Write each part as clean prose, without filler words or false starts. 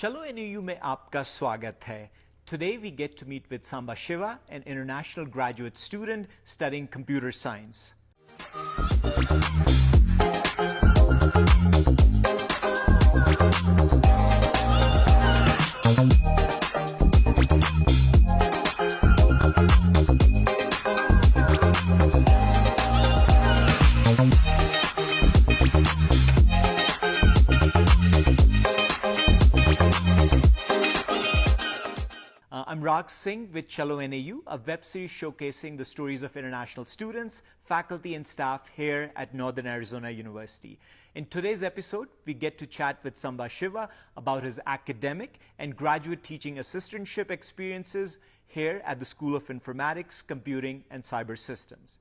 चलो एनयू में आपका स्वागत है. Today we get to meet with Samba Shiva, an international graduate student studying computer science. I'm Rag Singh with Chalo NAU, a web series showcasing the stories of international students, faculty and staff here at Northern Arizona University. In today's episode, we get to chat with Samba Shiva about his academic and graduate teaching assistantship experiences here at the School of Informatics, Computing and Cyber Systems.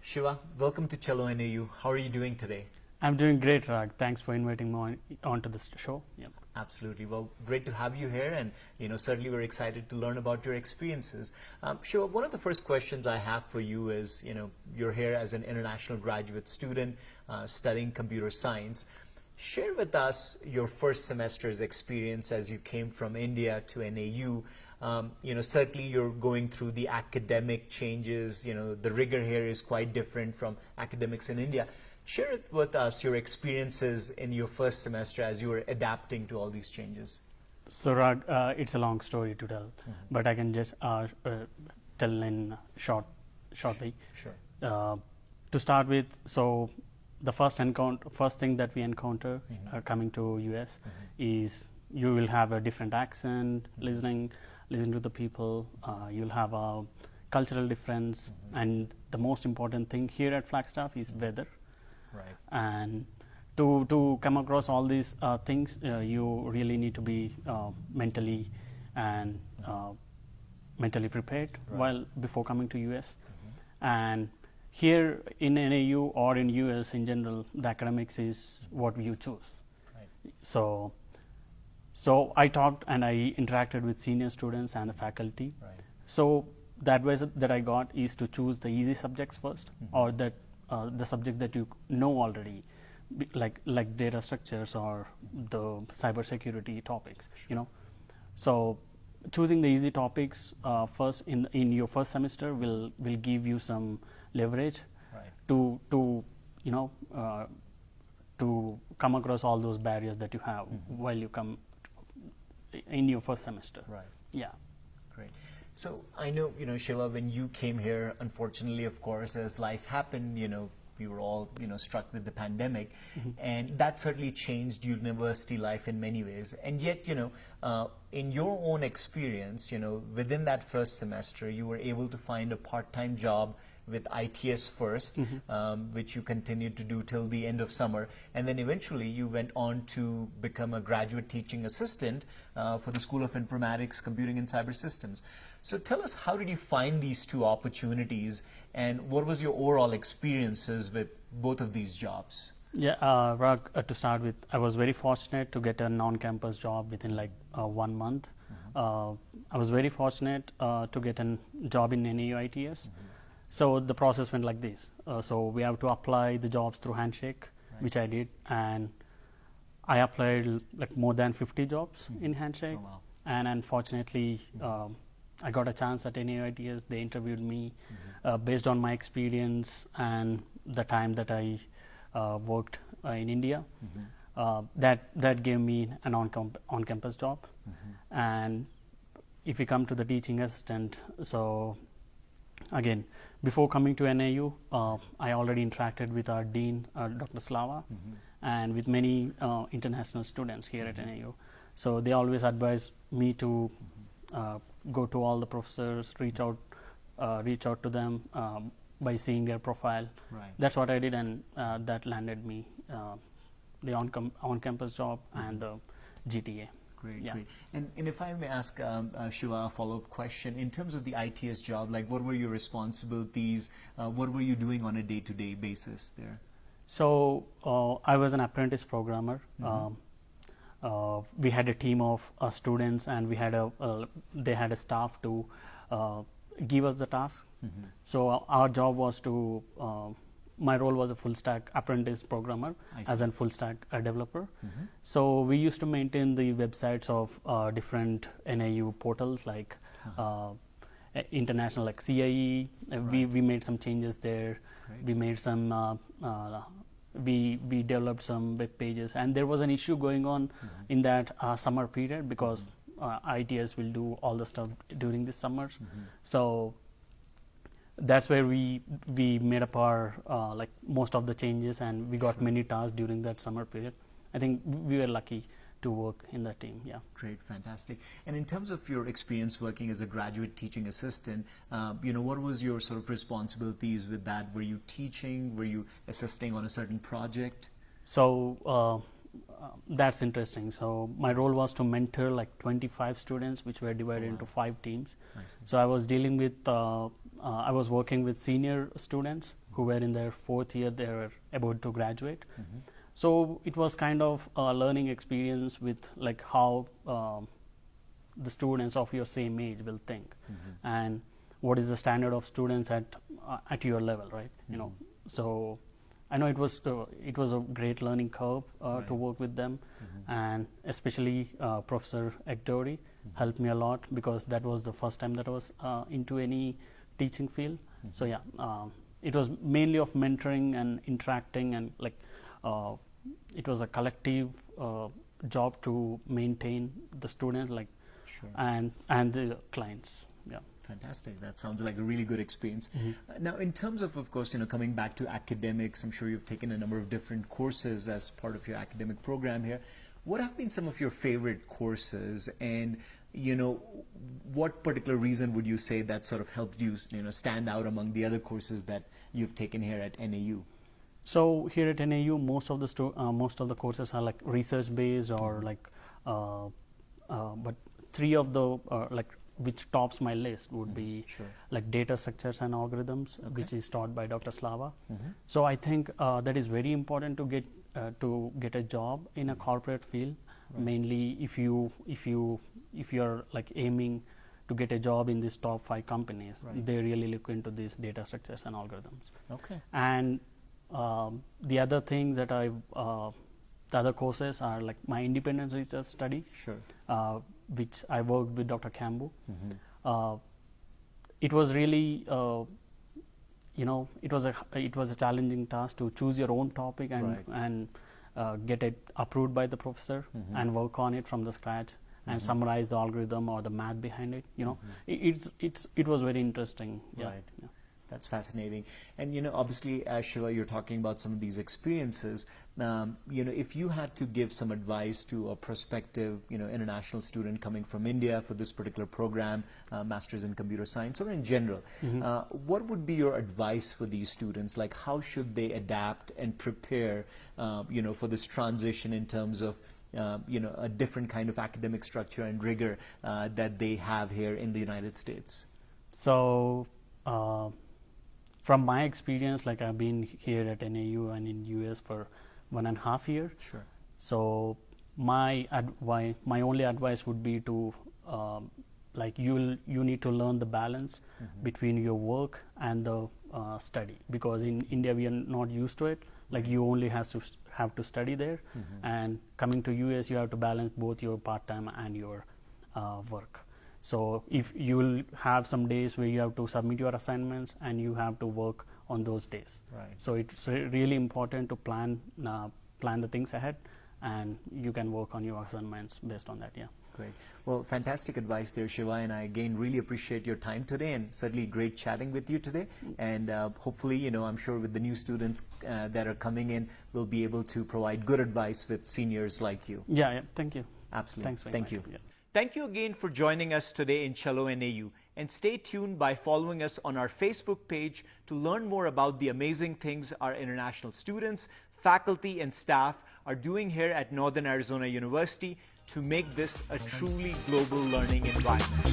Shiva, welcome to Chalo NAU. How are you doing today? I'm doing great, Rag. Thanks for inviting me onto this show. Yep. Absolutely. Well, great to have you here, and certainly we're excited to learn about your experiences. Shiva, one of the first questions I have for you is, you're here as an international graduate student studying computer science. Share with us your first semester's experience as you came from India to NAU. Certainly you're going through the academic changes. The rigor here is quite different from academics in India. Share with us your experiences in your first semester as you were adapting to all these changes. So, Rag, it's a long story to tell, but I can just tell in shortly. Sure. To start with, so the first thing that we encounter coming to US is you will have a different accent, listening to the people. You'll have a cultural difference, and the most important thing here at Flagstaff is weather. Right. And to come across all these things, you really need to be mentally prepared before coming to US. And here in NAU or in US in general, the academics is what you choose. Right. So I talked and I interacted with senior students and the faculty. Right. So the advice that I got is to choose the easy subjects first, or that the subject that you know already, like data structures or the cybersecurity topics. So choosing the easy topics first in your first semester will give you some leverage to come across all those barriers that you have while you come in your first semester. Right. Yeah. Great. So I know, Shiva, when you came here, unfortunately, of course, as life happened, we were all, struck with the pandemic, and that certainly changed university life in many ways. And yet, in your own experience, within that first semester, you were able to find a part-time job with ITS first, which you continued to do till the end of summer, and then eventually you went on to become a graduate teaching assistant for the School of Informatics, Computing and Cyber Systems. So tell us, how did you find these two opportunities, and what was your overall experiences with both of these jobs? Yeah, Rag, to start with, I was very fortunate to get a non-campus job within 1 month. I was very fortunate to get a job in NAU ITS. So the process went like this. So we have to apply the jobs through Handshake, which I did, and I applied more than 50 jobs in Handshake. Oh, wow. And unfortunately, I got a chance at NAU ITS. They interviewed me based on my experience and the time that I worked in India. That gave me an on-campus job. And if we come to the teaching assistant, so again, before coming to NAU, I already interacted with our dean, Dr. Slava, and with many international students here at NAU. So they always advised me to go to all the professors, reach out to them by seeing their profile. Right. That's what I did, and that landed me the on-campus job and the GTA. Great, Yeah. great. And if I may ask Shiva a follow-up question, in terms of the ITS job, what were your responsibilities? What were you doing on a day-to-day basis there? So I was an apprentice programmer. We had a team of students, and they had a staff to give us the task. So our job was to my role was a full stack apprentice programmer as a full stack developer. So we used to maintain the websites of different NAU portals like international, like CIE. We made some changes there. We made some we developed some web pages, and there was an issue going on in that summer period because ITS will do all the stuff during the summers. So that's where we made up our like most of the changes, and we got many tasks during that summer period. I think we were lucky to work in that team. Yeah. Great, fantastic. And in terms of your experience working as a graduate teaching assistant, what was your sort of responsibilities with that? Were you teaching? Were you assisting on a certain project? So that's interesting. So my role was to mentor like 25 students, which were divided into 5 teams. So I was dealing with, I was working with senior students who were in their 4th year. They were about to graduate. So it was kind of a learning experience with like how the students of your same age will think, and what is the standard of students at your level, right? So I know it was a great learning curve to work with them, and especially Professor Ekdori helped me a lot because that was the first time that I was into any teaching field. So yeah, it was mainly of mentoring and interacting, and like it was a collective job to maintain the students, like and the clients. Yeah. Fantastic. That sounds like a really good experience. Now, in terms of course, coming back to academics, I'm sure you've taken a number of different courses as part of your academic program here. What have been some of your favorite courses, and what particular reason would you say that sort of helped you, stand out among the other courses that you've taken here at NAU? So here at NAU, most of the courses are like research based or like, but 3 of the like which tops my list would be like data structures and algorithms, which is taught by Dr. Slava. So I think that is very important to get a job in a corporate field. Mainly if you're like aiming to get a job in these top 5 companies, they really look into these data structures and algorithms. And the other things that the other courses are like my independent research studies, which I worked with Dr. Kambu. It was really, it was a challenging task to choose your own topic and get it approved by the professor and work on it from the scratch and summarize the algorithm or the math behind it. It was very interesting. Yeah. That's fascinating. And obviously, as Shiva, you're talking about some of these experiences. If you had to give some advice to a prospective, international student coming from India for this particular program, Masters in Computer Science, or in general, what would be your advice for these students? Like, how should they adapt and prepare, for this transition in terms of, a different kind of academic structure and rigor that they have here in the United States? So, from my experience, like I've been here at NAU and in US for 1.5 years. So my only advice would be to like you need to learn the balance between your work and the study, because in India we are not used to it. Like you only have to study there, and coming to US you have to balance both your part-time and your work. So if you will have some days where you have to submit your assignments and you have to work on those days. So it's really important to plan the things ahead, and you can work on your assignments based on that. Yeah. Great. Well, fantastic advice there, Shiva, and I again really appreciate your time today, and certainly great chatting with you today. And hopefully, I'm sure with the new students that are coming in, we'll be able to provide good advice with seniors like you. Yeah. Thank you. Absolutely. Thanks very Thank much. you. Yeah. Thank you again for joining us today in Chalo NAU, and stay tuned by following us on our Facebook page to learn more about the amazing things our international students, faculty and staff are doing here at Northern Arizona University to make this a truly global learning environment.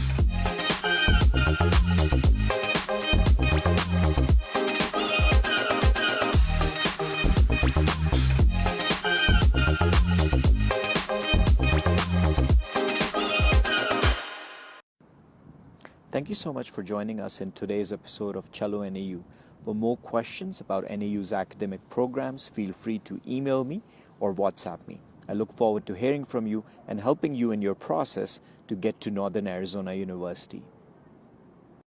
Thank you so much for joining us in today's episode of Chalo NAU. For more questions about NAU's academic programs, feel free to email me or WhatsApp me. I look forward to hearing from you and helping you in your process to get to Northern Arizona University.